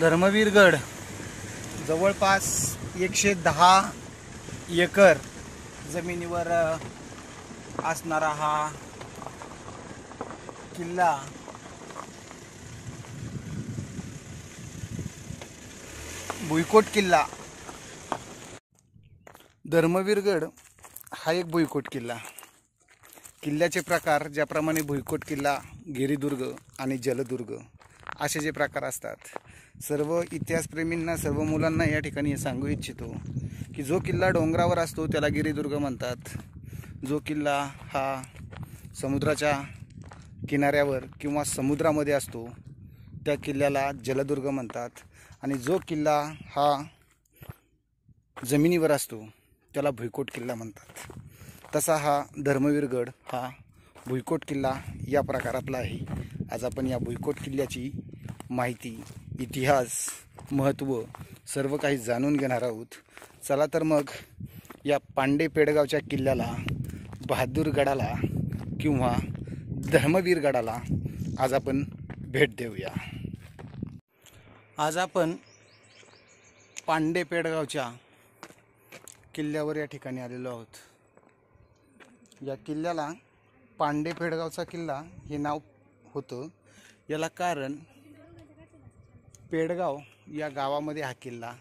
धर्मवीरगड जवळपास 110 एकर जमिनीवर असणारा हा किल्ला भुईकोट किल्ला। धर्मवीरगड हा एक भुईकोट किल्ला। किल्ल्याचे प्रकार ज्याप्रमाणे भुईकोट किल्ला, गिरिदुर्ग आणि जलदुर्ग असे जे प्रकार असतात, सर्व इतिहासप्रेमींना, सर्व मुलांना या ठिकाणी हे सांगू इच्छितो की जो किल्ला डोंगरावर असतो त्याला गिरिदुर्ग म्हणतात, जो किल्ला हा समुद्राच्या किनाऱ्यावर किंवा समुद्रामध्ये असतो त्या किल्ल्याला जलदुर्ग म्हणतात, आणि जो किल्ला हा जमिनीवर असतो त्याला भुईकोट किल्ला म्हणतात। तसा हा धर्मवीरगड हा भुईकोट किल्ला या प्रकारातला आहे। आज आपण या भुईकोट किल्ल्याची माहिती, इतिहास, महत्त्व सर्व काही जाणून घेणार आहोत। चला तर मग या पांडे पेडगावच्या किल्ल्याला, बहादूरगडाला किंवा धर्मवीरगडाला आज आपण भेट देऊया। आज आपण पांडे पेडगावच्या किल्ल्यावर या ठिकाणी आलेलो आहोत। या किल्ल्याला पांडे पेडगावचा किल्ला हे नाव होतं। याला कारण पेडगाव या गावामध्ये हा किल्ला,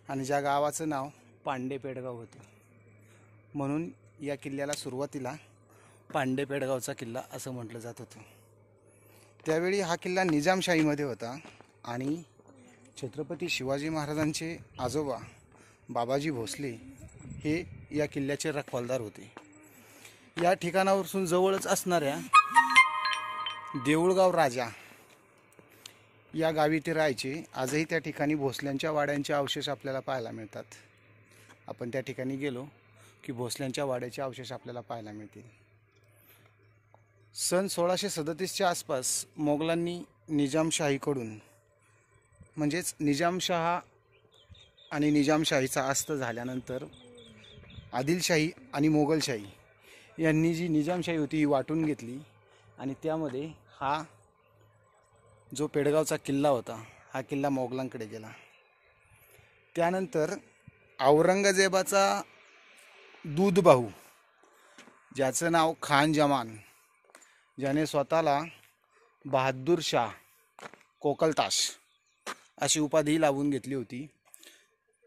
आणि ज्या गावाचं नाव पांडे पेडगाव होतं, म्हणून या किल्ल्याला सुरुवातीला पांडे पेडगावचा किल्ला असं म्हटलं जात होतं। त्यावेळी हा किल्ला निजामशाहीमध्ये होता आणि छत्रपती शिवाजी महाराजांचे आजोबा बाबाजी भोसले हे या किल्ल्याचे रखवालदार होते। या ठिकाणावरून जवळच असणाऱ्या देऊळगाव राजा या गावी ते राहायचे। आजही त्या ठिकाणी भोसल्यांच्या वाड्यांचे अवशेष आपल्याला पाहायला मिळतात। आपण त्या ठिकाणी गेलो की भोसल्यांच्या वाड्याचे अवशेष आपल्याला पाहायला मिळतील। सन 1637च्या आसपास मोगलांनी निजामशाहीकडून, म्हणजेच निजामशाह आणि निजामशाहीचा अस्त झाल्यानंतर आदिलशाही आणि मोगलशाही यांनी जी निजामशाही होती ही वाटून घेतली, आणि त्यामध्ये हा जो पेडगावचा किल्ला होता हा किल्ला मोगलांकडे गेला। त्यानंतर औरंगजेबाचा दूध भाऊ, ज्याचं नाव खान जमान, ज्याने स्वतःला बहादूर शाह कोकलताश अशी उपाधी लावून घेतली होती,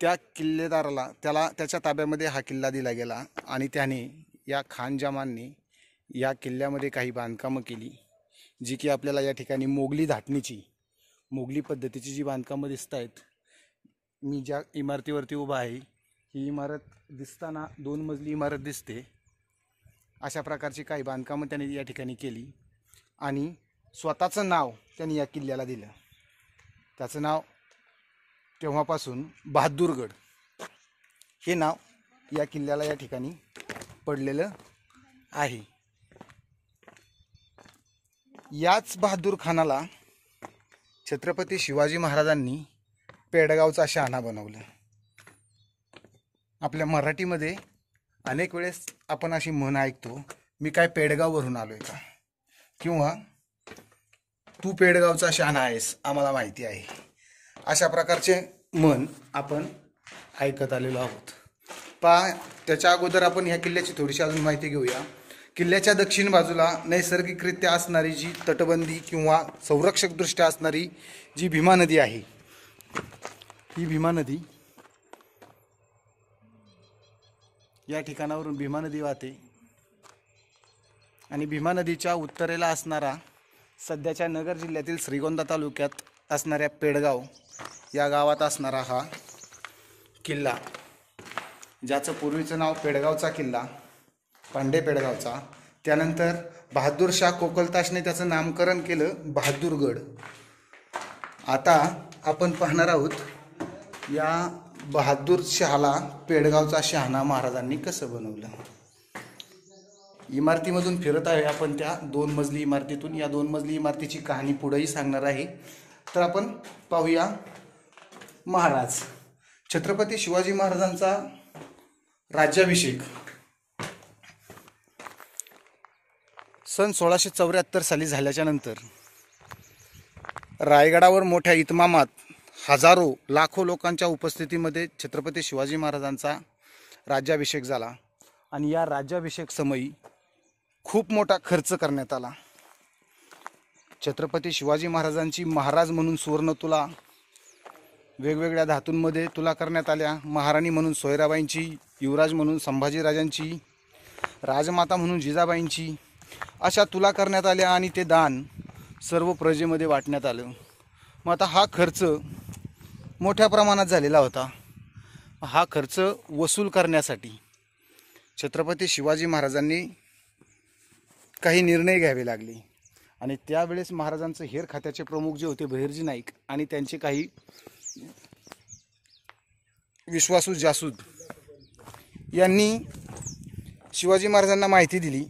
त्या किल्लेदाराला त्याच्या ताब्यामध्ये हा किल्ला दिला गेला, आणि त्याने या खान जमानने या किल्ल्यामध्ये काही बांधकामं केली, जी की आपल्याला या ठिकाणी मोगली धाटणीची, मोगली पद्धतीची जी बांधकामं दिसत आहेत। मी ज्या इमारतीवरती उभा आहे ही इमारत दिसताना 2 मजली इमारत दिसते। अशा प्रकारची काही बांधकामं त्यांनी या ठिकाणी केली, आणि स्वतःचं नाव त्यांनी या किल्ल्याला दिलं। त्याचं नाव तेव्हापासून बहादूरगड हे नाव या किल्ल्याला या ठिकाणी पडलेलं आहे। याच बहादूर खानाला छत्रपती शिवाजी महाराजांनी पेडगावचा शहाणा बनवलं। आपल्या मराठीमध्ये अनेक वेळेस आपण अशी म्हण ऐकतो, मी काय पेडगाववरून आलोय का, किंवा तू पेडगावचा शहाणा आहेस, आम्हाला माहिती आहे, अशा प्रकारचे म्हण आपण ऐकत आलेलो आहोत। त्याच्या अगोदर आपण ह्या किल्ल्याची थोडीशी अजून माहिती घेऊया। किल्ल्याच्या दक्षिण बाजूला नैसर्गिकरित्या असणारी जी तटबंदी किंवा संरक्षकदृष्ट्या असणारी जी भीमा नदी आहे, ही भीमा नदी या ठिकाणावरून भीमा नदी वाहते, आणि भीमा नदीच्या उत्तरेला असणारा, सध्याच्या नगर जिल्ह्यातील श्रीगोंदा तालुक्यात असणाऱ्या पेडगाव या गावात असणारा हा किल्ला, ज्याचं पूर्वीचं नाव पेडगावचा किल्ला, पांडे पेडगावचा, त्यानंतर बहादूर शाह कोकलताशने त्याचं नामकरण केलं बहादूरगड। आता आपण पाहणार आहोत या बहादूर शहाला पेडगावचा शहाणा महाराजांनी कसं बनवलं। इमारतीमधून फिरत आहे आपण त्या 2 मजली इमारतीतून। या 2 मजली इमारतीची कहाणी पुढेही सांगणार आहे। तर आपण पाहूया महाराज छत्रपती शिवाजी महाराजांचा राज्याभिषेक सन 1674 साली झाल्याच्या नंतर रायगडावर मोठ्या इतमामात हजारो लाखो लोकांच्या उपस्थितीमध्ये छत्रपती शिवाजी महाराजांचा राज्याभिषेक झाला आणि या राज्याभिषेक समयी खूप मोठा खर्च करण्यात आला। छत्रपती शिवाजी महाराजांची महाराज म्हणून सुवर्ण तुला वेगवेगळ्या धातूंमध्ये तुला करण्यात आल्या, महाराणी म्हणून सोयराबाईंची, युवराज म्हणून संभाजीराजांची, राजमाता म्हणून जिजाबाईंची अशा तुला करण्यात आल्या आणि ते दान सर्व प्रजेमध्ये वाटण्यात आलं। मग आता हा खर्च मोठ्या प्रमाणात झालेला होता। हा खर्च वसूल करण्यासाठी छत्रपती शिवाजी महाराजांनी काही निर्णय घ्यावे लागले आणि त्यावेळेस महाराजांचे हेर खात्याचे प्रमुख जे होते बहिर्जी नाईक आणि त्यांचे काही विश्वासू जासूद यांनी शिवाजी महाराजांना माहिती दिली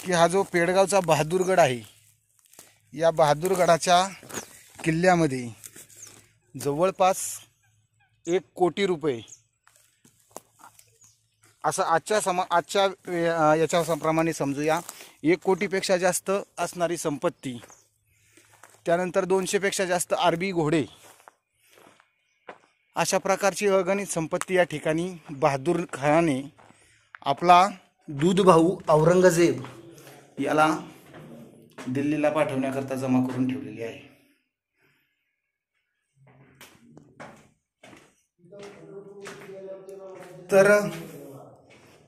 की हा जो पेडगावचा बहादूरगड आहे, या बहादूरगडाच्या किल्ल्यामध्ये जवळपास 1 कोटी रुपये असं आजच्या याच्याप्रमाणे समजूया, 1 कोटीपेक्षा जास्त असणारी संपत्ती, त्यानंतर 200 पेक्षा जास्त अरबी घोडे, अशा प्रकारची अगणित संपत्ती या ठिकाणी बहादूर खानाने आपला दूध भाऊ औरंगजेब याला दिल्लीला पाठवण्याकरता जमा करून ठेवलेली आहे। तर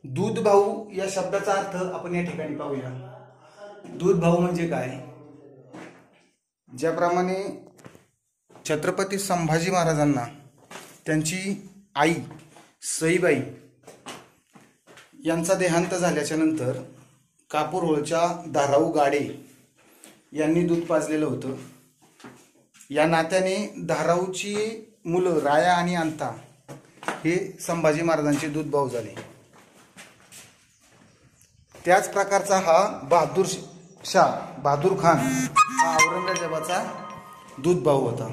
दूध भाऊ या शब्दाचा अर्थ आपण या ठिकाणी पाहूया। दूध भाऊ म्हणजे काय? ज्याप्रमाणे छत्रपती संभाजी महाराजांना त्यांची आई सईबाई यांचा देहांत झाल्याच्या नंतर कापूरहोळच्या धाराऊ गाडे यांनी दूध पाजलेलं होतं। या नात्याने धाराऊची मुलं राया आणि अंता हे संभाजी महाराजांचे दूध भाऊ झाले। त्याच प्रकारचा हा बहादूर खान हा औरंगजेबाचा दूध भाऊ होता।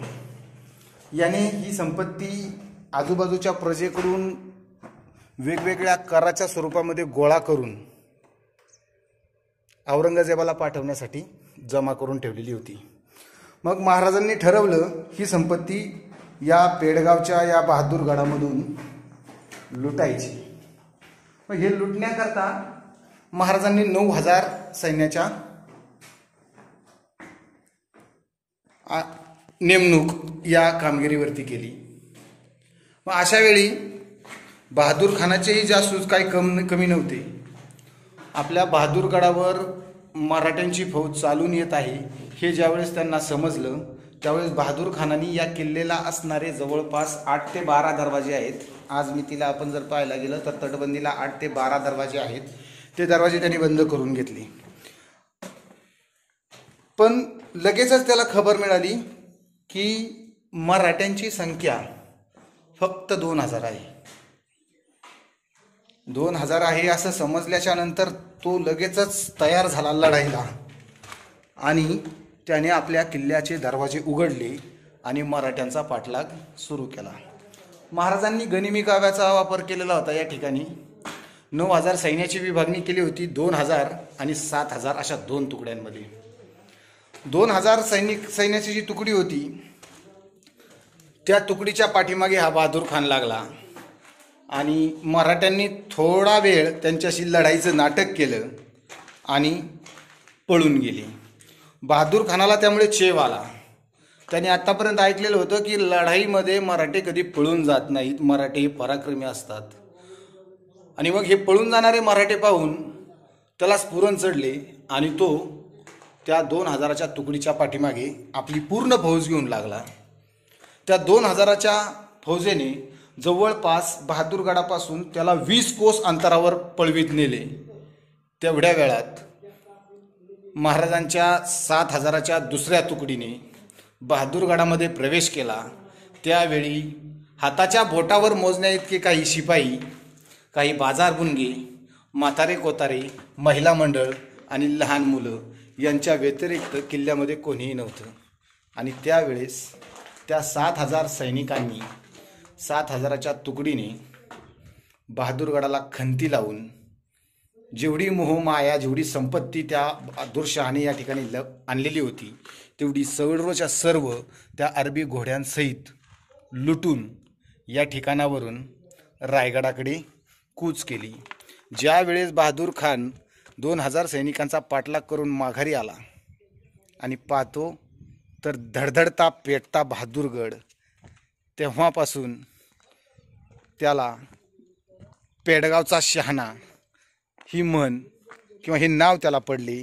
याने ही संपत्ती आजूबाजूच्या प्रजेकडून वेगवेगळ्या कराच्या स्वरूपामध्ये गोळा करून औरंगजेबाला पाठवण्यासाठी जमा करून ठेवलेली होती। मग महाराजांनी ठरवलं ही संपत्ती या पेडगावच्या या बहादूरगडामधून लुटायची। मग हे लुटण्याकरता महाराजांनी 9000 सैन्याच्या नेमणूक या कामगिरीवरती केली। मग अशा वेळी बहादूर खानाचेही जासूस काही कमी नव्हते। आपल्या बहादूरगडावर मराठ्यांची फौज चालून येत आहे हे ज्यावेळेस त्यांना समजलं त्यावेळेस बहादूर खानाने या किल्ल्याला असणारे जवळपास 8 ते 12 दरवाजे आहेत। आज मितीला आपण जर पाहायला गेलं तर तटबंदीला 8 ते 12 दरवाजे आहेत। ते दरवाजे त्यांनी बंद करून घेतले। पण लगेचच त्याला खबर मिळाली की मराठ्यांची संख्या फक्त 2000 आहे। 2000 आहे असं समजल्याच्या नंतर तो लगेचच तयार झाला लढाईला आणि त्याने आपल्या किल्ल्याचे दरवाजे उघडले आणि मराठ्यांचा पाठलाग सुरू केला। महाराजांनी गनिमी काव्याचा वापर केलेला होता। या ठिकाणी 9000 सैन्याची विभागणी केली होती 2000 आणि 7000 अशा 2 तुकड्यांमध्ये। 2000 सैन्याची जी तुकडी होती त्या तुकडीच्या पाठीमागे हा बहादूर खान लागला आणि मराठ्यांनी थोडा वेळ त्यांच्याशी लढाईचं नाटक केलं आणि पळून गेले। बहादूर खानाला त्यामुळे चेव आला। त्याने आतापर्यंत ऐकलेलं होतं की लढाईमध्ये मराठे कधी पळून जात नाहीत, मराठे पराक्रमी असतात। आणि मग हे पळून जाणारे मराठे पाहून त्याला स्फुरण चढले आणि तो त्या 2000च्या तुकडीच्या पाठीमागे आपली पूर्ण फौज घेऊन लागला। त्या 2000च्या फौजेने जवळपास बहादूरगडापासून त्याला 20 कोस अंतरावर पळवीत नेले। तेवढ्या वेळात महाराजांच्या 7000च्या दुसऱ्या तुकडीने बहादूरगडामध्ये प्रवेश केला। त्यावेळी हाताच्या बोटावर मोजण्या इतके काही शिपाई, काही बाजारबुणगे, म्हातारे कोतारे, महिला मंडळ आणि लहान मुलं यांच्या व्यतिरिक्त किल्ल्यामध्ये कोणीही नव्हतं। आणि त्यावेळेस त्या 7000 सैनिकांनी 7000च्या तुकडीने बहादूरगडाला खंती लावून जेवढी मोहमाया, जेवढी संपत्ती त्या आदिलशहाने या ठिकाणी आणलेली होती, तेवढी सर्वच्या सर्व त्या अरबी घोड्यांसहित लुटून या ठिकाणावरून रायगडाकडे कूच केली. ज्या वेळेस बहादूर खान 2000 सैनिकांचा पाठलाग करून माघारी आला आणि पाहतो तर धडधडता पेटता बहादूरगड, तेव्हापासून त्याला पेडगावचा शहाणा ही म्हण किंवा हे नाव त्याला पडले.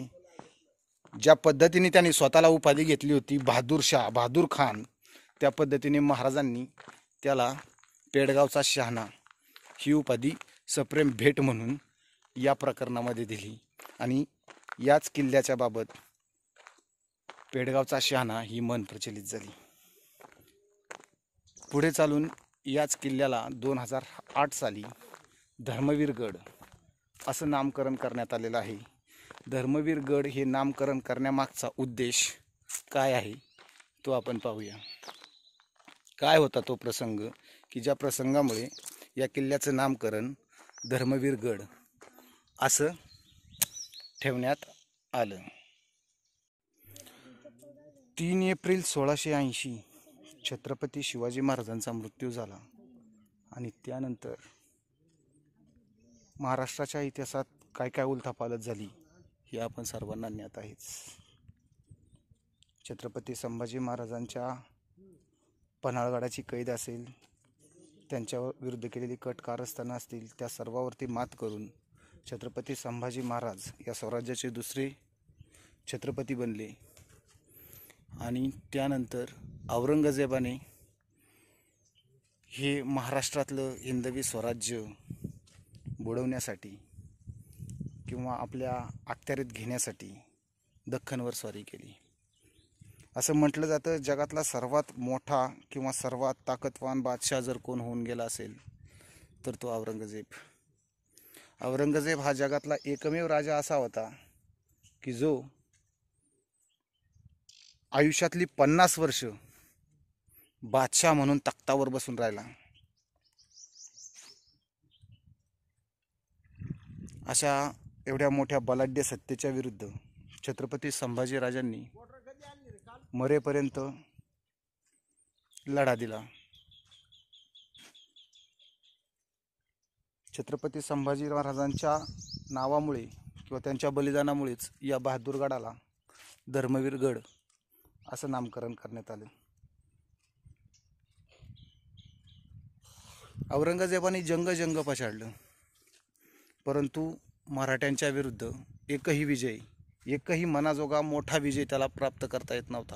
ज्या पद्धतीने त्याने स्वतःला उपाधी घेतली होती बहादूर शाह, बहादूर खान, त्या पद्धतीने महाराजांनी त्याला पेडगावचा शहाणा ही उपाधी सप्रेम भेट म्हणून या प्रकरणामध्ये दिली. आणि याच किल्ल्याच्या बाबत पेडगावचा शहाणा ही म्हण प्रचलित झाली. पुढे चालून याच किल्ल्याला 2008 साली धर्मवीरगड असं नामकरण करण्यात आलेलं आहे. धर्मवीरगड हे नामकरण करण्यामागचा उद्देश काय आहे तो आपण पाहूया. काय होता तो प्रसंग की ज्या प्रसंगामुळे या किल्ल्याचं नामकरण धर्मवीरगड असं ठेवण्यात आलं. 3 एप्रिल 1680 छत्रपती शिवाजी महाराजांचा मृत्यू झाला आणि त्यानंतर महाराष्ट्राच्या इतिहासात काय काय उलथापालथ झाली हे आपण सर्वांना ज्ञात आहेच. छत्रपती संभाजी महाराजांच्या पन्हाळगडाची कैद असेल, त्यांच्या विरुद्ध केलेली कट कारस्थानं असतील, त्या सर्वावरती मात करून छत्रपती संभाजी महाराज या स्वराज्याचे दुसरे छत्रपती बनले. आणि त्यानंतर औरंगजेबाने हे महाराष्ट्रातलं हिंदवी स्वराज्य बुडवण्यासाठी किंवा आपल्या अखत्यारीत घेण्यासाठी दख्खनवर स्वारी केली. असं म्हटलं जातं जगातला सर्वात मोठा किंवा सर्वात ताकदवान बादशाह जर कोण होऊन गेला असेल तर तो औरंगजेब. औरंगजेब हा जगातला एकमेव राजा असा होता की जो आयुष्यातली 50 वर्ष बादशाह म्हणून तख्तावर बसून राहिला. अशा एवढ्या मोठ्या बलाढ्य सत्तेच्या विरुद्ध छत्रपती संभाजीराजांनी मरेपर्यंत लढा दिला. छत्रपती संभाजी महाराजांच्या नावामुळे किंवा त्यांच्या बलिदानामुळेच या बहादूरगडाला धर्मवीरगड असं नामकरण करण्यात आलं. औरंगजेबाने जंग पछाडलं, परंतु मराठ्यांच्या विरुद्ध एकही मनाजोगा मोठा विजय त्याला प्राप्त करता येत नव्हता.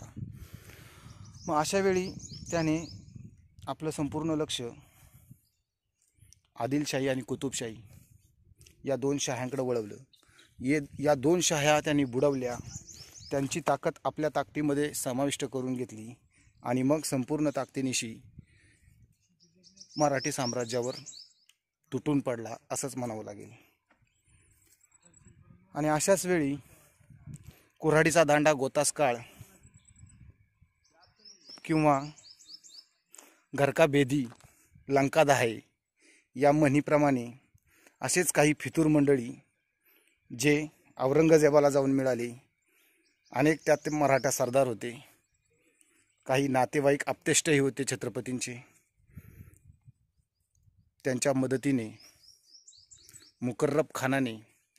मग अशा वेळी त्याने आपलं संपूर्ण लक्ष आदिलशाही आणि कुतुबशाही या 2 शाह्यांकडे वळवलं. या 2 शाह्या त्यांनी बुडवल्या, त्यांची ताकद आपल्या ताकदीमध्ये समाविष्ट करून घेतली आणि मग संपूर्ण ताकदीनिशी मराठी साम्राज्यावर तुटून पडला असंच म्हणावं लागेल. आणि अशाच वेळी कुऱ्हाडीचा दांडा गोतास काळ किंवा घर का बेदी लंका दहाय या म्हणीप्रमाणे असेच काही फितूर मंडळी जे औरंगजेबाला जाऊन मिळाले. अनेक त्यात मराठा सरदार होते, काही नातेवाईक आप्तेष्टही होते छत्रपतींचे. त्यांच्या मदतीने मुकर्रब खानाने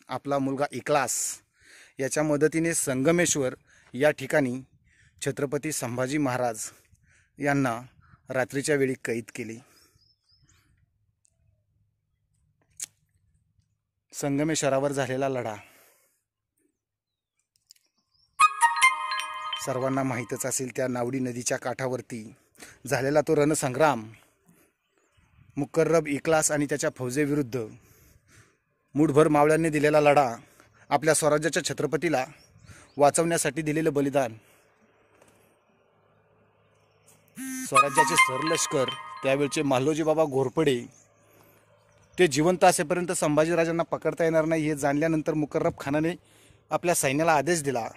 आपला मुलगा इक्लास याच्या मदतीने संगमेश्वर या ठिकाणी छत्रपती संभाजी महाराज यांना रात्रीच्या वेळी कैद केले. संगमेश्वरावर झालेला लढा सर्वांना माहीतच असेल. त्या नावडी नदीच्या काठावरती झालेला तो रणसंग्राम, मुकर्रब इक्लास आणि त्याच्या फौजेविरुद्ध मुठभर मावळ्यांनी दिलेला लढा, आपल्या स्वराज्याच्या छत्रपतीला वाचवण्यासाठी दिलेलं बलिदान, स्वराज्याचे सरलष्कर त्यावेळचे मालोजी बाबा घोरपडे ते जिवंत असेपर्यंत संभाजीराजांना पकडता येणार नाही हे जाणल्यानंतर मुकर्रब खानाने आपल्या सैन्याला आदेश दिला,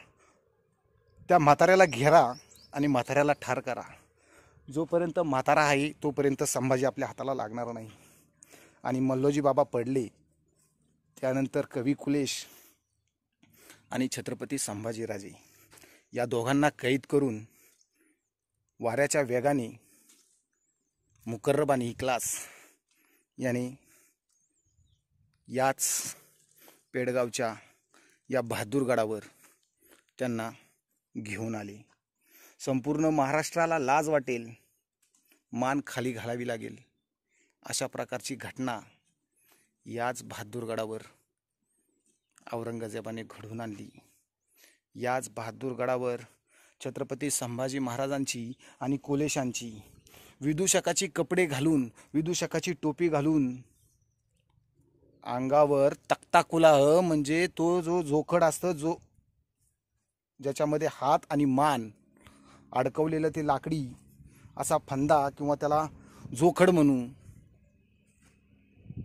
त्या म्हाताऱ्याला घेरा आणि म्हाताऱ्याला ठार करा. जोपर्यंत म्हातारा आहे तोपर्यंत संभाजी आपल्या हाताला लागणार नाही. आणि मल्लोजी बाबा पडले त्यानंतर कवी कुलेश आणि छत्रपती संभाजीराजे या दोघांना कैद करून वाऱ्याच्या वेगाने मुकर्रब आणि इखलास याने याच पेडगावच्या या बहादूरगडावर त्यांना घेऊन आले. संपूर्ण महाराष्ट्राला लाज वाटेल, मान खाली घालावी लागेल अशा प्रकारची घटना याच बहादूरगडावर औरंगजेबाने घडवून आणली. याच बहादूरगडावर छत्रपती संभाजी महाराजांची आणि कुलेशांची विदूषकाची कपडे घालून, विदूषकाची टोपी घालून, अंगावर तख्ताकुलाह म्हणजे तो जो जोखड असतं, जो ज्याच्यामध्ये हात आणि मान अडकवलेलं ते लाकडी असा फंदा किंवा त्याला जोखड म्हणू,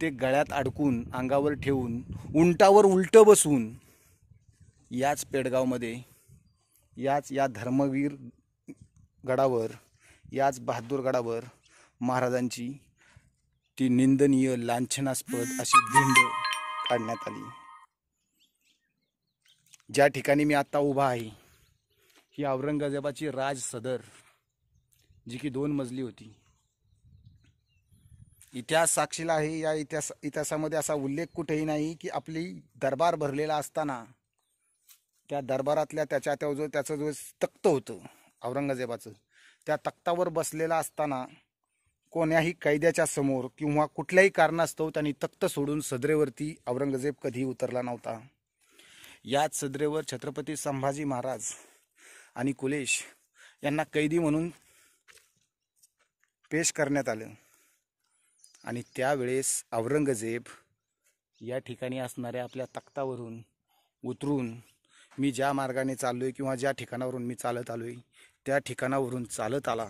ते गळ्यात अडकून अंगावर ठेवून उंटावर उलटं बसून याच पेडगावमध्ये, याच या धर्मवीर गडावर, याच बहादूरगडावर महाराजांची ती निंदनीय लांछनास्पद अशी धिंड काढण्यात आली. ज्या ठिकाणी मी आता उभा आहे ही औरंगजेबाची राज सदर, जी की 2 मजली होती. इतिहास साक्षीला आहे. या इतिहासामध्ये असा उल्लेख कुठेही नाही की आपली दरबार भरलेला असताना त्या दरबारातल्या त्याचं जो तख्त होतं औरंगजेबाचं, त्या तख्तावर बसलेला असताना कोण्याही कैद्याच्या समोर किंवा कुठल्याही कारणास्तव त्यांनी तख्त सोडून सदरेवरती औरंगजेब कधीही उतरला नव्हता. याच सदरेवर छत्रपती संभाजी महाराज आणि कुलेश यांना कैदी म्हणून पेश करण्यात आलं. आणि त्यावेळेस औरंगजेब या ठिकाणी असणाऱ्या आपल्या तख्तावरून उतरून, मी ज्या मार्गाने चाललोय किंवा ज्या ठिकाणावरून मी चालत आलोय त्या ठिकाणावरून चालत आला.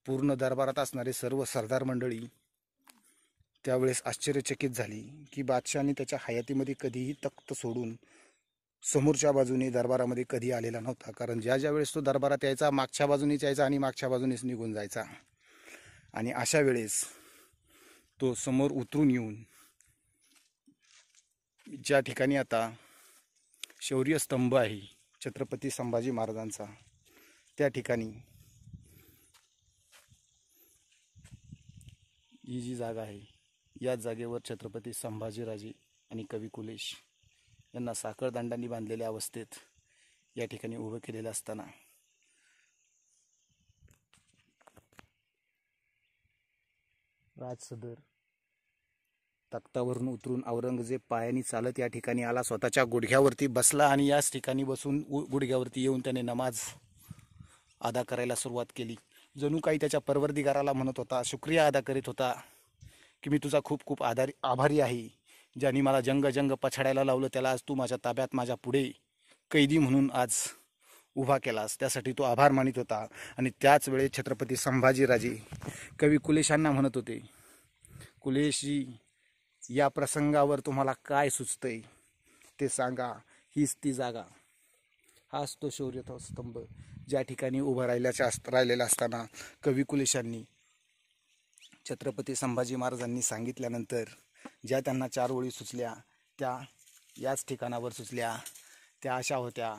पूर्ण दरबारात असणारे सर्व सरदार मंडळी त्यावेळेस आश्चर्यचकित झाली की बादशाहाने त्याच्या हयातीमध्ये कधीही तख्त सोडून समोरच्या बाजूने दरबारामध्ये कधी आलेला नव्हता. कारण ज्या वेळेस तो दरबारात यायचा मागच्या बाजूनेच यायचा आणि मागच्या बाजूनेच निघून जायचा. आणि अशा वेळेस तो समोर उतरून येऊन ज्या ठिकाणी आता शौर्य स्तंभ आहे छत्रपती संभाजी महाराजांचा, त्या ठिकाणी ही जी जागा आहे याच जागेवर छत्रपती संभाजीराजे आणि कवी कुलेश यांना साखळदंडांनी बांधलेल्या अवस्थेत या ठिकाणी उभं केलेलं असताना राजसदर तख्तावरून उतरून औरंगजेब पायानी चालत या ठिकाणी आला, स्वतःच्या गुडघ्यावरती बसला आणि याच ठिकाणी बसून गुडघ्यावरती येऊन त्याने नमाज अदा करायला सुरुवात केली. जणू काही त्याच्या परवरदिगाराला म्हणत होता, शुक्रिया अदा करीत होता की मी तुझा खूप खूप आभारी आहे, ज्यांनी मला जंग पछाडायला लावलं त्याला आज तू माझ्या ताब्यात माझ्या पुढे कैदी म्हणून आज उभा केलास, त्यासाठी तो आभार मानित होता. आणि त्याच वेळेस छत्रपती संभाजीराजे कवी कुलेशांना म्हणत होते, कुलेशजी या प्रसंगावर तुम्हाला काय सुचतंय ते सांगा. हीच ती जागा, हाच तो शौर्य स्तंभ ज्या ठिकाणी उभा राहिलेला असताना कवी कुलेशांनी छत्रपती संभाजी महाराजांनी सांगितल्यानंतर ज्या त्यांना 4 ओळी सुचल्या त्या याच ठिकाणावर सुचल्या. त्या अशा होत्या,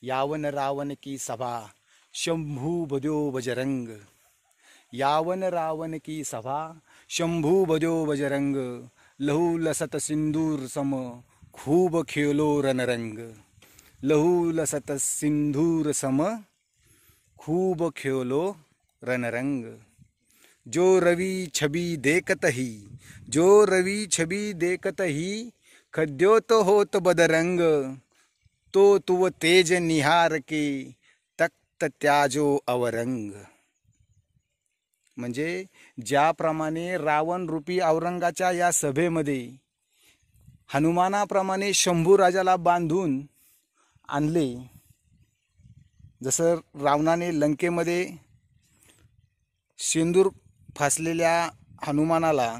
यावन रावण की सभा शंभू बद्यो बजरंग, यावन रावण की सभा शंभू बद्यो बजरंग, लहू लसत सिंदूर सम खूब खेलो रणरंग, लहू लसत सिंदूर सम खूब खेलो रणरंग, जो रवि छवि देखत ही, जो रवि छवि देखत ही, खद्योत होत बदरंग, तो तुव तेज निहार के तख्त त्याजो अवरंग. म्हणजे ज्याप्रमाणे रावण रूपी औरंगाच्या या सभेमध्ये हनुमानाप्रमाणे शंभू राजाला बांधून आणले, जसं रावणाने लंकेमध्ये सिंदूर फासलेल्या हनुमानाला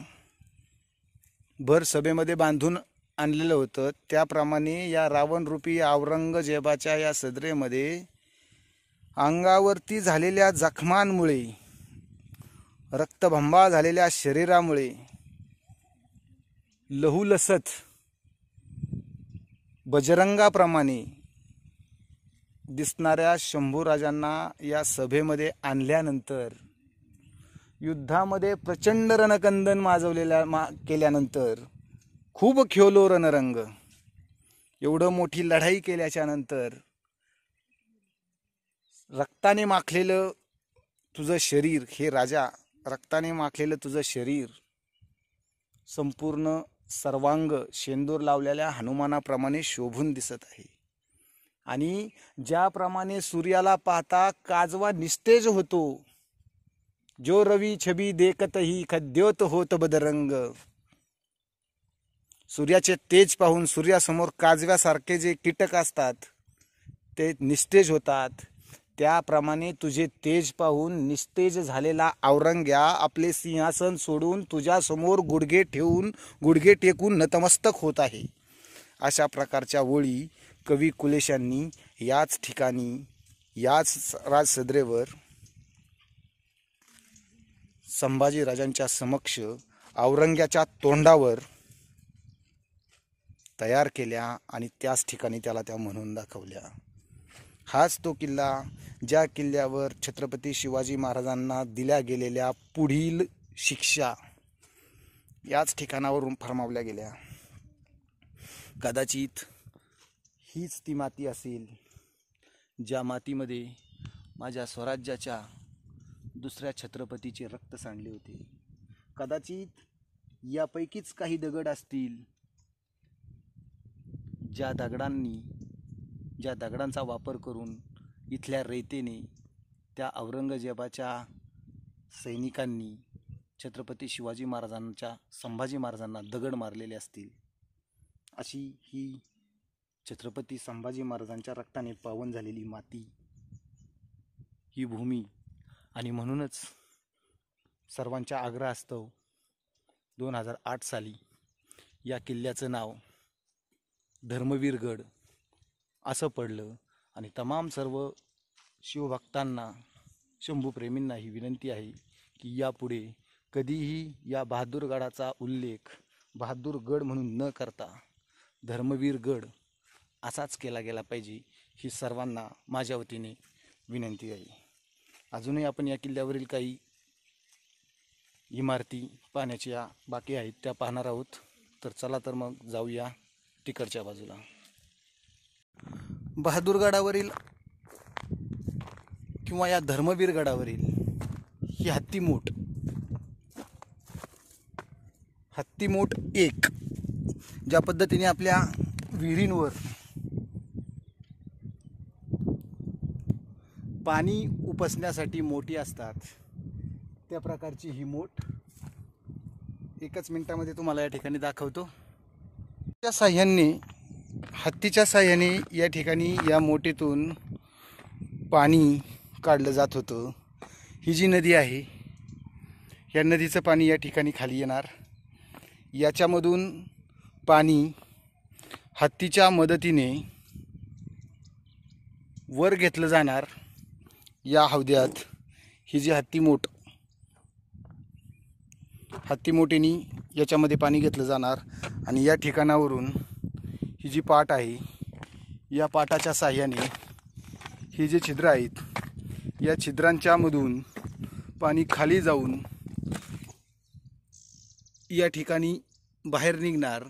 भर सभेमध्ये बांधून आणलेलं होतं, त्याप्रमाणे या रावण रूपी औरंगजेबाच्या या सदरेमध्ये अंगावरती झालेल्या लहुलसत बजरंगाप्रमाणे दिसणाऱ्या शंभूराजांना या सभेमध्ये आणल्यानंतर, युद्धामध्ये प्रचंड रणकंदन केल्यानंतर, खूप खेळलो रणरंग, एवढं मोठी लढाई केल्याच्या नंतर रक्ताने माखलेलं तुझं शरीर, हे राजा, रक्ताने माखलेलं तुझं शरीर संपूर्ण सर्वांग शेंदूर लावलेल्या हनुमानाप्रमाणे शोभून दिसत आहे. आणि ज्याप्रमाणे सूर्याला पाहता काजवा निस्तेज होतो, जो रवी छबी देखतही खद्योत होत बदरंग, सूर्याचे तेज पाहून सूर्यासमोर काजव्यासारखे जे कीटक असतात ते निस्तेज होतात, त्याप्रमाणे तुझे तेज पाहून निस्तेज झालेला औरंग्या आपले सिंहासन सोडून तुझ्या समोर गुडघे टेकून नतमस्तक होत आहे. अशा प्रकारच्या ओळी कवी कुलेशांनी याच ठिकाणी, याच राजसदरेवर संभाजीराजांच्या समक्ष औरंग्याच्या तोंडावर तयार केल्या आणि त्याच ठिकाणी त्याला त्या म्हणून दाखवल्या. हाच तो किल्ला ज्या किल्ल्यावर छत्रपती शिवाजी महाराजांना दिल्या गेलेल्या पुढील शिक्षा याच ठिकाणावरून फरमावल्या गेल्या. कदाचित हीच ती माती असेल ज्या मातीमध्ये माझ्या स्वराज्याच्या दुसऱ्या छत्रपतीचे रक्त सांडले होते. कदाचित यापैकीच काही दगड असतील ज्या दगडांचा वापर करून इथल्या रयतेने त्या औरंगजेबाच्या सैनिकांनी छत्रपती शिवाजी महाराजांच्या, संभाजी महाराजांना दगड मारलेले असतील. अशी ही छत्रपती संभाजी महाराजांच्या रक्ताने पावन झालेली माती, ही भूमी. आणि म्हणूनच सर्वांच्या आग्रहास्तव 2008 साली या किल्ल्याचं नाव धर्मवीरगड असं पडलं. आणि तमाम सर्व शिवभक्तांना, शंभूप्रेमींना ही विनंती आहे की यापुढे कधीही या बहादूरगडाचा उल्लेख बहादूरगड म्हणून न करता धर्मवीरगड असाच केला गेला पाहिजे, ही सर्वांना माझ्या वतीने विनंती आहे. अजूनही आपण या किल्ल्यावरील काही इमारती पाहण्याच्या बाकी आहेत, त्या पाहणार आहोत. तर चला तर मग जाऊया तिकडच्या बाजूला. बहादूरगडावरील किंवा या धर्मवीरगडावरील ही हत्तीमोट 1 ज्या पद्धतीने आपल्या विहिरींवर पाणी उपसण्यासाठी मोठी असतात, त्या प्रकारची ही मोठ एकच मिनिटामध्ये तुम्हाला या ठिकाणी दाखवतो. हत्तीच्या साह्याने या ठिकाणी या मोठीतून पाणी काढलं जात होतं. ही जी नदी आहे, या नदीचं पाणी या ठिकाणी खाली येणार. याच्यामधून पाणी हत्तीच्या मदतीने वर घेतलं जाणार. या हौद्यात ही जी हत्तीमोटीने याच्यामध्ये पाणी घेतलं जाणार. आणि या ठिकाणावरून ही जी पाट आहे, या पाटाच्या साह्याने ही जी छिद्र आहेत, या छिद्रांच्या मधून पाणी खाली जाऊन या ठिकाणी बाहेर निघणार.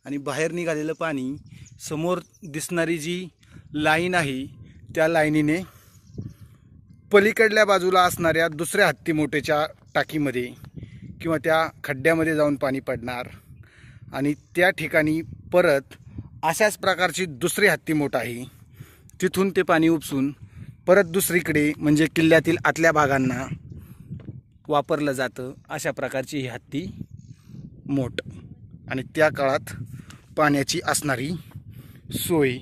आणि बाहेर निघालेलं पाणी समोर दिसणारी जी लाईन आहे, त्या लाईनीने पलीकडल्या बाजूला असणाऱ्या दुसऱ्या हत्तीमोटेच्या टाकीमध्ये किंवा त्या खड्ड्यामध्ये जाऊन पाणी पडणार. आणि त्या ठिकाणी परत अशाच प्रकारची दुसरी हत्तीमोट आहे, तिथून ते पाणी उपसून परत दुसरीकडे म्हणजे किल्ल्यातील आतल्या भागांना वापरलं जातं. अशा प्रकारची ही हत्तीमोट. आणि त्या काळात पाण्याची असणारी सोय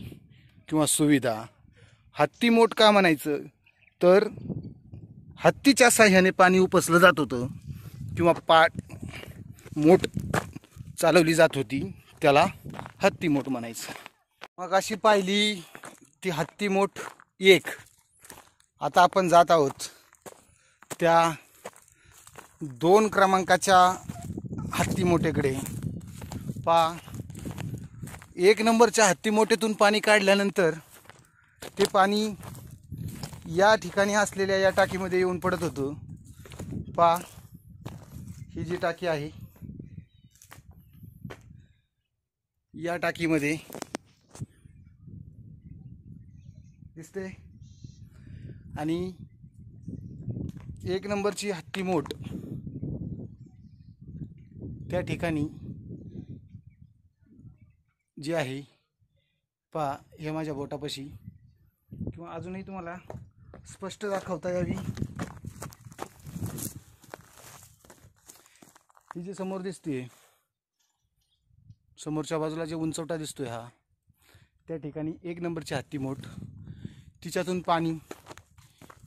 किंवा सुविधा. हत्तीमोट का म्हणायचं तर हत्तीच्या साह्याने पाणी उपसलं जात होतं किंवा मोट चालवली जात होती, त्याला हत्तीमोट म्हणायचं. मग अशी पाहिली ती हत्तीमोट 1. आता आपण जात आहोत त्या 2 क्रमांकाच्या हत्तीमोटेकडे. पहा, 1 नंबरच्या हत्ती मोठेतून पाणी काढल्यानंतर ते पाणी या ठिकाणी असलेल्या या टाकीमध्ये येऊन पडत होतं. पहा, ही जी टाकी आहे या टाकीमध्ये दिसते. आणि 1 नंबरची हत्ती मोठ त्या ठिकाणी जी आहे पहा, हे माझ्या बोटापाशी किंवा अजूनही तुम्हाला स्पष्ट दाखवता यावी, ही जी समोर दिसते, समोरच्या बाजूला जे उंचवटा दिसतोय हा, त्या ठिकाणी 1 नंबरची हत्ती मोठ, तिच्यातून पाणी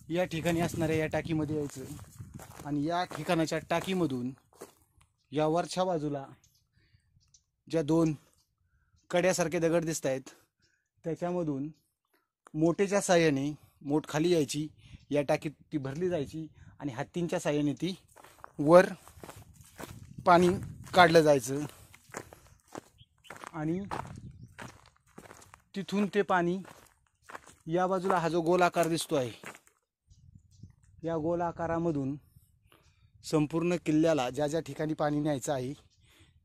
या ठिकाणी असणाऱ्या या टाकीमध्ये यायचं आणि या ठिकाणाच्या टाकीमधून या वरच्या बाजूला ज्या 2 कड्यासारखे दगड दिसत आहेत त्याच्यामधून मोठेच्या साह्याने मोठ खाली यायची, या टाकीत ती भरली जायची आणि हत्तींच्या साह्याने ती वर पाणी काढलं जायचं आणि तिथून ते पाणी या बाजूला हा जो गोल आकार दिसतो आहे या गोल आकारामधून संपूर्ण किल्ल्याला ज्या ज्या ठिकाणी पाणी न्यायचं आहे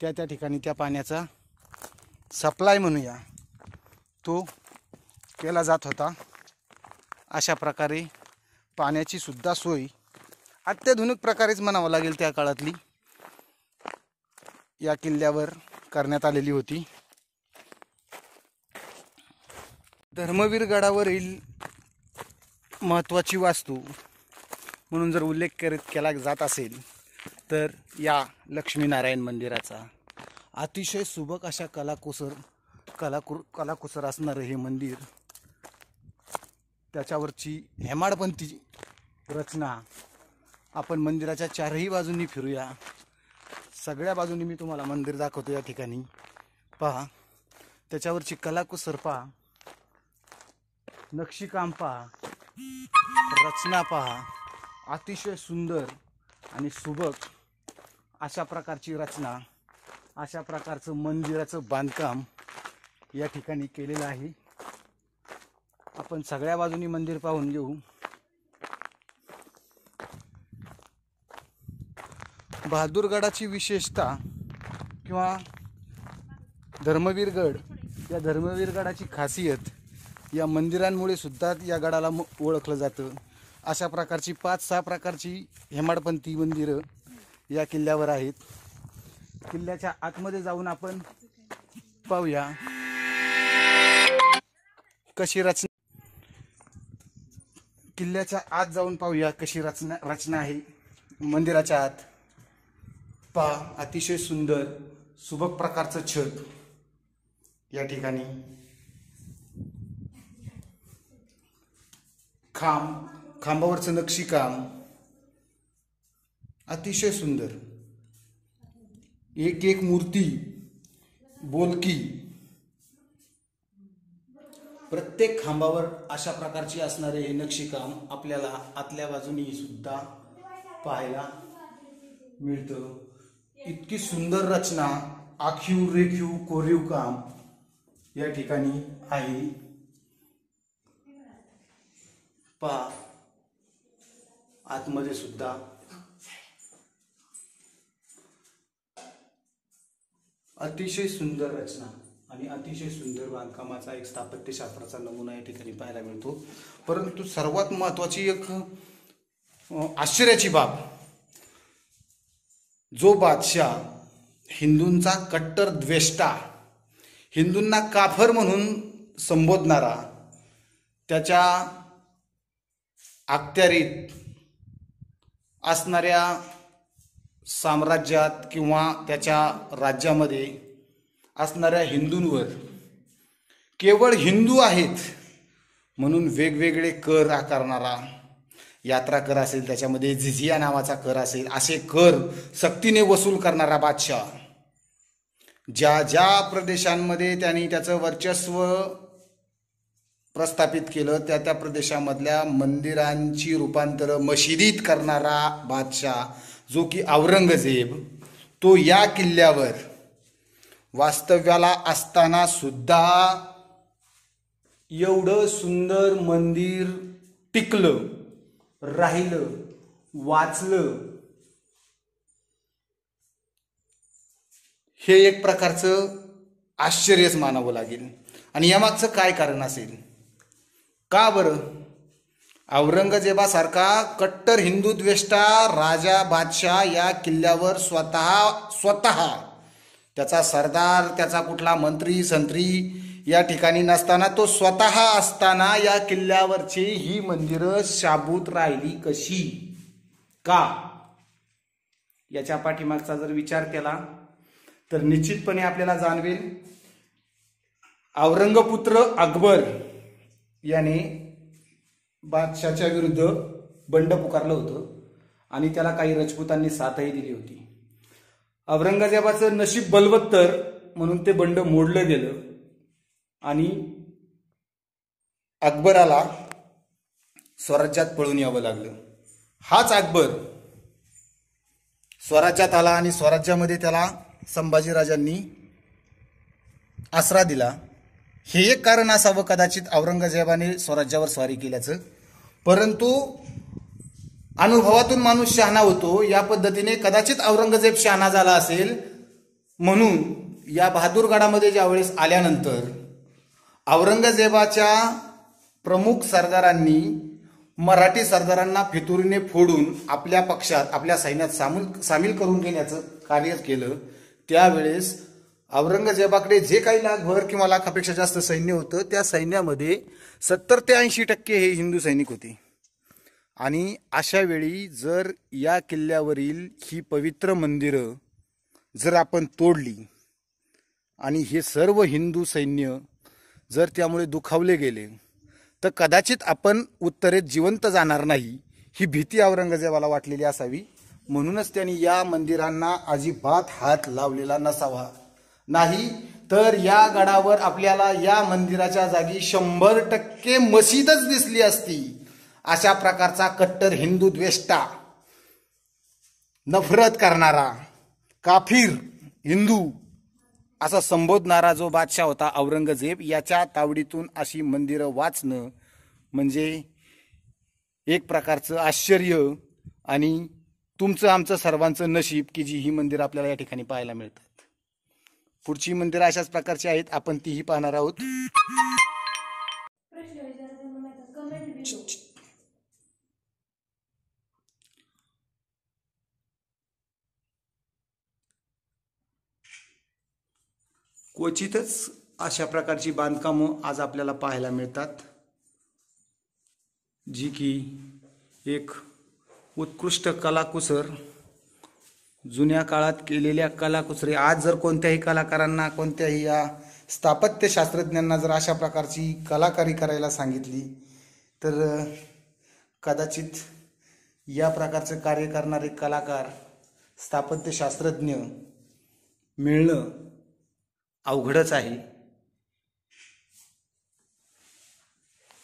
त्या त्या ठिकाणी त्या पाण्याचा सप्लाय म्हणूया तो केला जात होता. अशा प्रकारे पाण्याची सुद्धा सोय अत्याधुनिक प्रकारेच म्हणावं लागेल त्या काळातली या किल्ल्यावर करण्यात आलेली होती. धर्मवीर गडावरील महत्त्वाची वास्तू म्हणून जर उल्लेख केला जात असेल तर या लक्ष्मीनारायण मंदिराचा. अतिशय सुबक अशा कलाकुसर असणारं हे मंदिर, त्याच्यावरची हेमाडपंथी रचना. आपण मंदिराच्या 4ही बाजूंनी फिरूया. सगळ्या बाजूंनी मी तुम्हाला मंदिर दाखवतो. या ठिकाणी पहा, त्याच्यावरची कलाकुसर पहा, नक्षीकाम पहा, रचना पहा. अतिशय सुंदर आणि सुबक अशा प्रकारची रचना, अशा प्रकारचं मंदिराचं बांधकाम या ठिकाणी केलेलं आहे. आपण सगळ्या बाजूनी मंदिर पाहून घेऊ. बहादूरगडाची विशेषता किंवा धर्मवीरगड, या धर्मवीरगडाची खासियत या मंदिरांमुळे सुद्धा या गडाला ओळखलं जातं. अशा प्रकारची 5-6 प्रकारची हेमाडपंथी मंदिरं या किल्ल्यावर आहेत. किल्ल्याच्या आतमध्ये जाऊन आपण पाहूया कशी रचना, किल्ल्याच्या आत जाऊन पाहूया कशी रचना आहे मंदिराच्या आत. पहा, अतिशय सुंदर सुबक प्रकारचं छत या ठिकाणी, खांबावरचं नक्षीकाम अतिशय सुंदर. एक मूर्ती, बोलकी प्रत्येक खांबावर अशा प्रकारची असणारे हे नक्षीकाम आपल्याला आतल्या बाजूनी सुद्धा पाहायला मिळतं. इतकी सुंदर रचना, आखीव रेखीव कोरीव काम या ठिकाणी आहे. पहा, आतमध्ये सुद्धा अतिशय सुंदर रचना आणि अतिशय सुंदर बांधकामाचा एक स्थापत्यशास्त्राचा नमुना या ठिकाणी पाहायला मिळतो. परंतु सर्वात महत्त्वाची एक आश्चर्याची बाब, जो बादशाह हिंदूंचा कट्टर द्वेष्टा, हिंदूंना काफर म्हणून संबोधणारा, त्याच्या अखत्यारीत असणाऱ्या साम्राज्यात किंवा त्याच्या राज्यामध्ये असणाऱ्या हिंदूंवर केवळ हिंदू आहेत म्हणून वेगवेगळे कर आकारणारा, यात्रा कर असेल, त्याच्यामध्ये जिझिया नावाचा कर असेल, असे कर सक्तीने वसूल करणारा बादशाह, ज्या ज्या प्रदेशांमध्ये त्यांनी त्याचं वर्चस्व प्रस्थापित केलं त्या त्या प्रदेशामधल्या मंदिरांची रूपांतर मशिदीत करणारा बादशाह जो की औरंगजेब, तो या किल्ल्यावर वास्तव्याला असताना सुद्धा एवढं सुंदर मंदिर टिकलं, राहिलं, वाचलं, हे एक प्रकारचं आश्चर्यच मानावं लागेल. आणि यामागचं काय कारण असेल? का बरं? औरंगजेबासारखा कट्टर हिंदू द्वेष्टा राजा बादशाह या किल्ल्यावर स्वतः त्याचा सरदार, त्याचा कुठला मंत्री संत्री या ठिकाणी नसताना, तो स्वतः असताना या किल्ल्यावरची ही मंदिरं शाबूत राहिली कशी? का? याच्या पाठीमागचा जर विचार केला तर निश्चितपणे आपल्याला जाणवेल. औरंगपुत्र अकबर याने बादशाच्या विरुद्ध बंड पुकारलं होतं आणि त्याला काही राजपुतांनी साथही दिली होती. औरंगजेबाचं नशीब बलवत्तर म्हणून ते बंड मोडलं गेलं आणि अकबराला स्वराज्यात पळून यावं लागलं. हाच अकबर स्वराज्यात आला आणि स्वराज्यामध्ये त्याला संभाजीराजांनी आसरा दिला. हे एक कारण असावं कदाचित औरंगजेबाने स्वराज्यावर स्वारी केल्याचं. परंतु अनुभवातून माणूस शहाणा होतो, या पद्धतीने कदाचित औरंगजेब शहाणा झाला असेल. म्हणून या बहादूरगडामध्ये ज्यावेळेस आल्यानंतर औरंगजेबाच्या प्रमुख सरदारांनी मराठी सरदारांना फितुरीने फोडून आपल्या पक्षात, आपल्या सैन्यात सामील करून घेण्याचं कार्य केलं. त्यावेळेस औरंगजेबाकडे जे काही लाखभर किंवा लाखापेक्षा जास्त सैन्य होतं, त्या सैन्यामध्ये 70 ते 80% हे हिंदू सैनिक होते. आणि अशा वेळी जर या किल्ल्यावरील ही पवित्र मंदिरं जर आपण तोडली आणि हे सर्व हिंदू सैन्य जर त्यामुळे दुखावले गेले तर कदाचित आपण उत्तरेत जिवंत जाणार नाही, ही भीती औरंगजेबाला वाटलेली असावी. म्हणूनच त्यांनी या मंदिरांना अजिबात हात लावलेला नसावा. नाही तर या गडावर आपल्याला या मंदिराच्या जागी 100% मशीदच दिसली असती. अशा प्रकारचा कट्टर हिंदू द्वेष्टा, नफरत करणारा, काफिर हिंदू असा संबोधणारा जो बादशाह होता औरंगजेब, याच्या तावडीतून अशी मंदिरं वाचणं म्हणजे एक प्रकारचं आश्चर्य आणि तुमचं आमचं सर्वांचं नशीब की जी ही मंदिरं आपल्याला या ठिकाणी पाहायला मिळतात. पुढची मंदिरं अशाच प्रकारची आहेत, आपण तीही पाहणार आहोत. क्वचितच अशा प्रकारची बांधकामं आज आपल्याला पाहायला मिळतात, जी की एक उत्कृष्ट कलाकुसर, जुन्या काळात केलेल्या कलाकुसरी. आज जर कोणत्याही कलाकारांना, कोणत्याही या स्थापत्य शास्त्रज्ञांना जर अशा प्रकारची कलाकारी करायला सांगितली तर कदाचित या प्रकारचं कार्य करणारे कलाकार, स्थापत्य शास्त्रज्ञ मिळणं अवघडच आहे.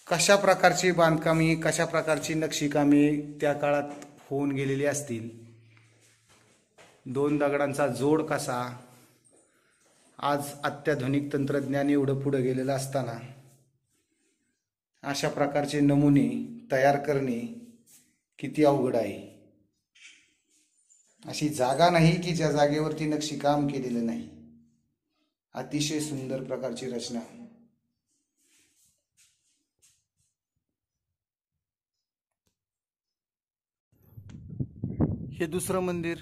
कशा प्रकारची बांधकामे, कशा प्रकारची नक्षीकामे त्या काळात होऊन गेलेली असतील, दोन दगडांचा जोड कसा, आज अत्याधुनिक तंत्रज्ञान एवढं पुढे गेलेलं असताना अशा प्रकारचे नमुने तयार करणे किती अवघड आहे. अशी जागा नाही की ज्या जागेवरती नक्षीकाम केलेलं नाही. अतिशय सुंदर प्रकारची रचना. हे दुसरं मंदिर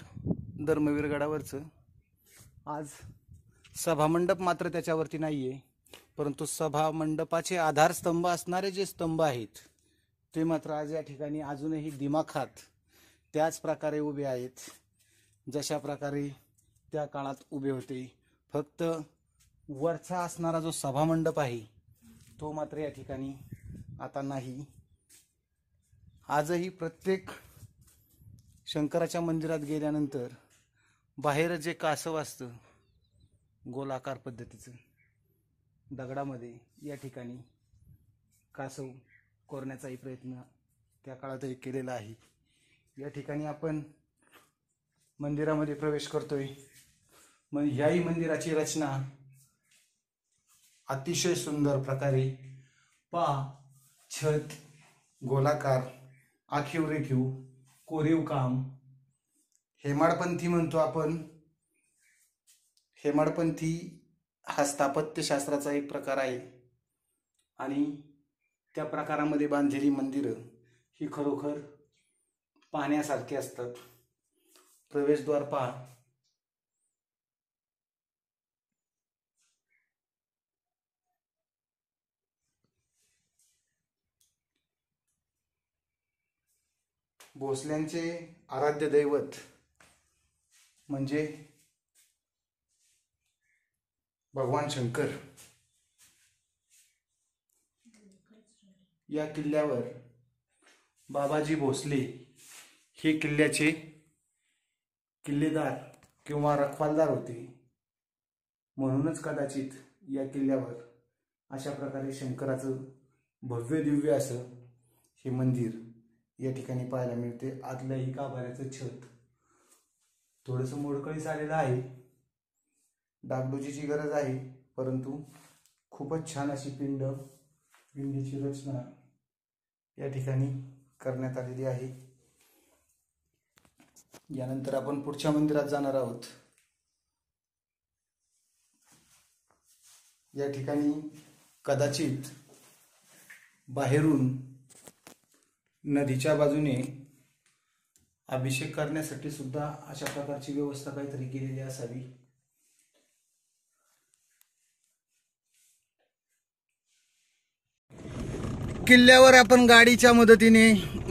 धर्मवीर गडावरचं. आज सभामंडप मात्र त्याच्यावरती नाहीये, परंतु सभामंडपाचे आधारस्तंभ असणारे जे स्तंभ आहेत ते मात्र आज या ठिकाणी अजूनही दिमाखात त्याच प्रकारे उभे आहेत, जशा प्रकारे त्या काळात उभे होते. फक्त वरचा असणारा जो सभामंडप आहे तो मात्र या ठिकाणी आता नाही. आजही प्रत्येक शंकराच्या मंदिरात गेल्यानंतर बाहेर जे कासव असतं गोलाकार पद्धतीचं दगडामध्ये, या ठिकाणी कासव कोरण्याचाही प्रयत्न त्या काळातही केलेला आहे. या ठिकाणी आपण मंदिरामध्ये प्रवेश करतोय. मग ह्याही मंदिराची रचना अतिशय सुंदर प्रकारे छत गोलाकार, आखीव रेखीव, कोरीव काम, हेमाडपंथी म्हणतो आपण. हेमाडपंथी हा स्थापत्यशास्त्राचा एक प्रकार आहे आणि त्या प्रकारामध्ये बांधलेली मंदिरं ही खरोखर पाहण्यासारखी असतात. प्रवेशद्वार पहा. भोसल्यांचे आराध्य दैवत म्हणजे भगवान शंकर. या किल्ल्यावर बाबाजी भोसले हे किल्ल्याचे किल्लेदार किंवा रखवालदार होते. म्हणूनच कदाचित या किल्ल्यावर अशा प्रकारे शंकराचं भव्य दिव्य असं हे मंदिर या ठिकाणी पाहायला मिळते. आतल्याही गाभाऱ्याचं छत थोडंसं मोडकळीस आलेलं आहे, डागडुजीची गरज आहे, परंतु खूपच छान अशी पिंडीची रचना या ठिकाणी करण्यात आलेली आहे. यानंतर आपण पुढच्या मंदिरात जाणार आहोत. या ठिकाणी कदाचित बाहेरून नदीच्या बाजूने अभिषेक करण्यासाठी सुद्धा अशा प्रकारची व्यवस्था काहीतरी केलेली असावी. किल्ल्यावर आपण गाडीच्या मदतीने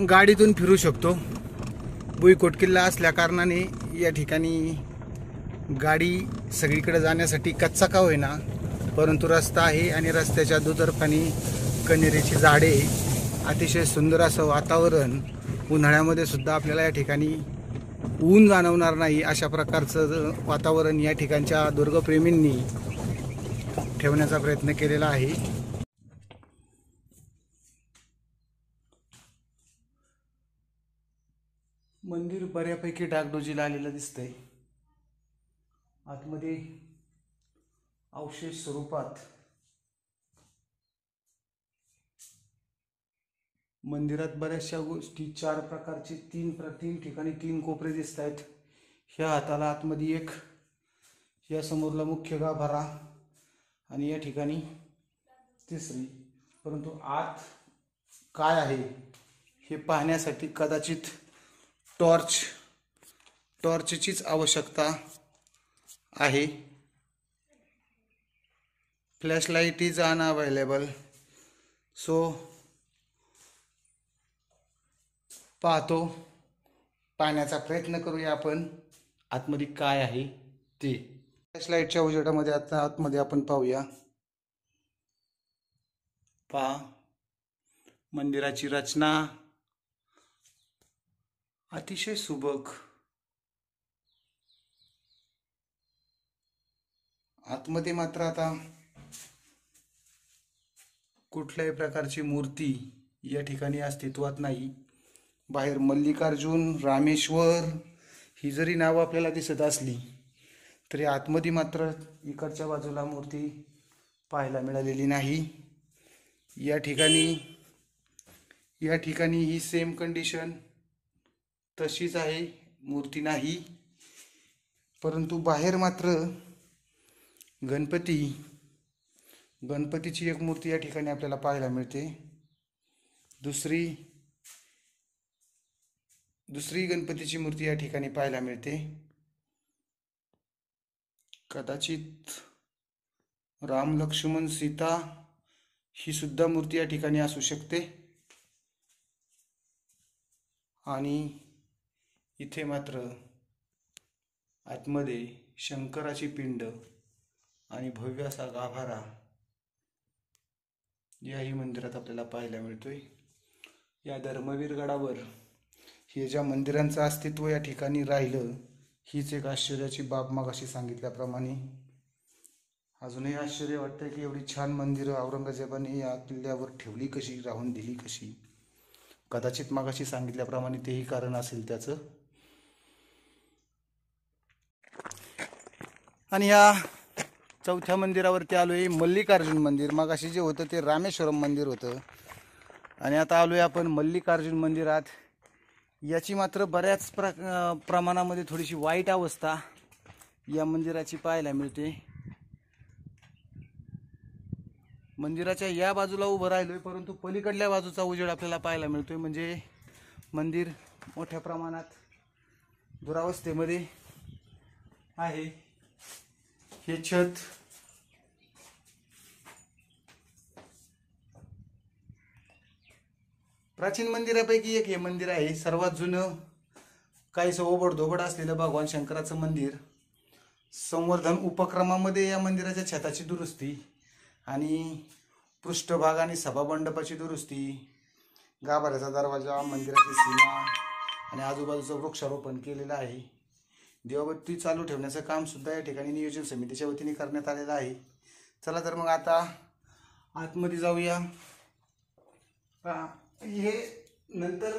गाडीतून फिरू शकतो. भुईकोट किल्ला असल्या कारणाने या ठिकाणी गाडी सगळीकडे जाण्यासाठी कच्चा का होईना परंतु रस्ता आहे आणि रस्त्याच्या दुतर्फानी कण्हेरीची झाडे, अतिशय सुंदर असं वातावरण. उन्हाळ्यामध्ये सुद्धा आपल्याला या ठिकाणी ऊन जाणवणार नाही अशा प्रकारचं वातावरण या ठिकाणच्या दुर्गप्रेमींनी ठेवण्याचा प्रयत्न केलेला आहे. मंदिर बऱ्यापैकी डागडुजीला आलेलं दिसतंय. आतमध्ये अवशेष स्वरूपात मंदिरात बऱ्याचशा गोष्टी, चार प्रकारचे तीन ठिकाणी तीन कोपरे दिसत आहेत. ह्या हाताला आतमध्ये एक, या समोरला मुख्य गाभारा आणि या ठिकाणी तिसरी. परंतु आत काय आहे हे पाहण्यासाठी कदाचित टॉर्चचीच आवश्यकता आहे. Flashlight is unavailable. सो पाहण्याचा प्रयत्न करूया आपण आतमध्ये काय आहे ते. फ्लॅशलाईटच्या उजेडामध्ये आता आतमध्ये आपण पाहूया. पहा, मंदिराची रचना अतिशय सुबक. आतमध्ये मात्र आता कुठल्याही प्रकारची मूर्ती या ठिकाणी अस्तित्वात नाही. बाहेर मल्लिकार्जुन, रामेश्वर ही जरी नावं आपल्याला दिसत असली तरी आतमध्ये मात्र इकडच्या बाजूला मूर्ती पाहायला मिळालेली नाही. या ठिकाणी ही सेम कंडिशन तशीच आहे, मूर्ती नाही. परंतु बाहेर मात्र गणपतीची एक मूर्ती या ठिकाणी आपल्याला पाहायला मिळते. दुसरी गणपतीची मूर्ती या ठिकाणी पाहायला मिळते. कदाचित राम, लक्ष्मण, सीता ही सुद्धा मूर्ती या ठिकाणी असू शकते. आणि इथे मात्र आतमध्ये शंकराची पिंड आणि भव्य असा गाभारा याही मंदिरात आपल्याला पाहायला मिळतोय. या धर्मवीर गडावर हे ज्या मंदिरांचं अस्तित्व या ठिकाणी राहिलं हीच एक आश्चर्याची बाब. मगाशी सांगितल्याप्रमाणे अजूनही आश्चर्य वाटतंय की एवढी छान मंदिरं औरंगजेबाने या किल्ल्यावर ठेवली कशी, राहून दिली कशी. कदाचित मगाशी सांगितल्याप्रमाणे तेही कारण असेल त्याचं. आणि ह्या चौथ्या मंदिरावरती आलो आहे, मल्लिकार्जुन मंदिर. मगाशी जे होतं ते रामेश्वरम मंदिर होतं आणि आता आलो आहे आपण मल्लिकार्जुन मंदिरात. याची मात्र बऱ्याच प्रमाणामध्ये थोडीशी वाईट अवस्था या मंदिराची पाहायला मिळते. मंदिराच्या या बाजूला उभं राहिलोय, परंतु पलीकडल्या बाजूचा उजेड आपल्याला पाहायला मिळतोय. म्हणजे मंदिर मोठ्या प्रमाणात दुरावस्थेमध्ये आहे. हे छत प्राचीन मंदिरापैकी एक हे मंदिर आहे. सर्वात जुनं काहीसं ओबडधोबड असलेलं भगवान शंकराचं मंदिर. संवर्धन उपक्रमामध्ये या मंदिराच्या छताची दुरुस्ती आणि पृष्ठभाग आणि सभामंडपाची दुरुस्ती, गाभाऱ्याचा दरवाजा, मंदिराची सीमा आणि आजूबाजूचं वृक्षारोपण केलेलं आहे. देवबत्ती चालू ठेवण्याचं काम सुद्धा या ठिकाणी नियोजन समितीच्या वतीने करण्यात आलेलं आहे. चला तर मग आता आतमध्ये जाऊया. हे नंतर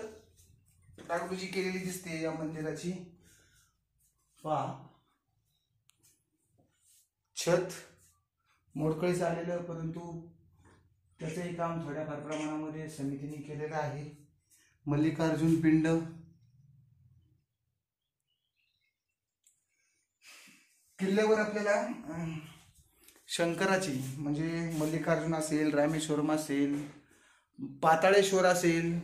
डागडुजी केलेली दिसते या मंदिराची. पहा, छत मोडकळीस आलेलं, परंतु त्याचंही काम थोड्याफार प्रमाणामध्ये समितीने केलेलं आहे. मल्लिकार्जुन पिंड, किल्ल्यावर आपल्याला शंकराची म्हणजे मल्लिकार्जुन असेल, रामेश्वरम असेल, पाताळेश्वर असेल,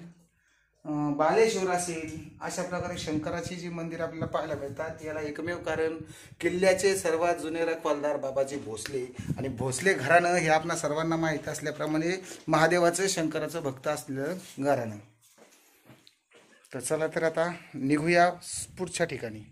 बालेश्वर असेल, अशा प्रकारे शंकराची जी मंदिर आपल्याला पाहायला मिळतात. याला एकमेव कारण किल्ल्याचे सर्वात जुने रखवालदार बाबाजी भोसले आणि भोसले घराणं हे आपणा सर्वांना माहीत असल्याप्रमाणे महादेवाचं शंकराचं भक्त असलेलं घराणं. तर चला तर आता निघूया पुढच्या ठिकाणी.